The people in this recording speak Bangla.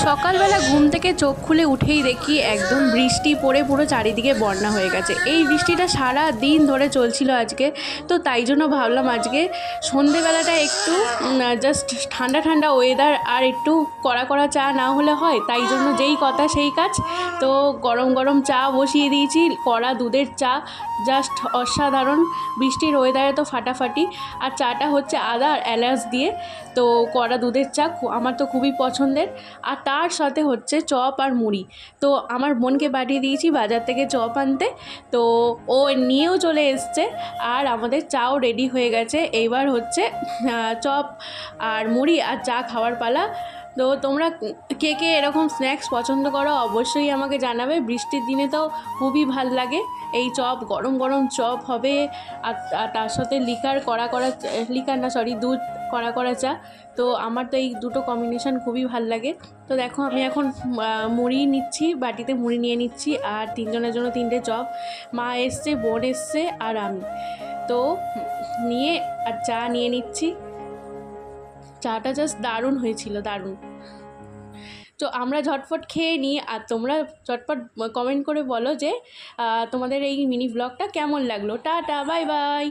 সকালবেলা ঘুম থেকে চোখ খুলে উঠেই দেখি একদম বৃষ্টি পড়ে পুরো চারিদিকে বন্যা হয়ে গেছে। এই বৃষ্টিটা সারা দিন ধরে চলছিল আজকে, তো তাই জন্য ভাবলাম আজকে সন্ধেবেলাটা একটু জাস্ট ঠান্ডা ঠান্ডা ওয়েদার আর একটু কড়া কড়া চা না হলে হয়, তাই জন্য যেই কথা সেই কাজ। তো গরম গরম চা বসিয়ে দিয়েছি, কড়া দুধের চা, জাস্ট অসাধারণ। বৃষ্টির ওয়েদারে তো ফাটাফাটি। আর চাটা হচ্ছে আদা আর এলাচ দিয়ে, তো কড়া দুধের চা আমার তো খুবই পছন্দের। আর তার সাথে হচ্ছে চপ আর মুড়ি। তো আমার বোনকে পাঠিয়ে দিয়েছি বাজার থেকে চপ আনতে, তো ও নিয়েও চলে এসছে। আর আমাদের চাও রেডি হয়ে গেছে। এইবার হচ্ছে চপ আর মুড়ি আর চা খাওয়ার পালা। তো তোমরা কে কে এরকম স্ন্যাক্স পছন্দ করো অবশ্যই আমাকে জানাবে। বৃষ্টির দিনে তো খুবই ভাল লাগে। এই চপ, গরম গরম চপ হবে, আর তার সাথে দুধ কড়া কড়া চা। তো আমার তো এই দুটো কম্বিনেশন খুবই ভাল লাগে। তো দেখো আমি এখন মুড়ি নিচ্ছি, বাটিতে মুড়ি নিয়ে নিচ্ছি, আর তিনজনের জন্য তিনটে চপ। মা এসছে, বোন এসছে, আর আমি। তো নিয়ে আর চা নিয়ে নিচ্ছি। চাটা জাস্ট দারুণ হয়েছিল, দারুণ। তো আমরা ঝটফট খেয়ে নিই, আর তোমরা ঝটপট কমেন্ট করে বলো যে তোমাদের এই মিনি ব্লগটা কেমন লাগলো। Tata, bye bye.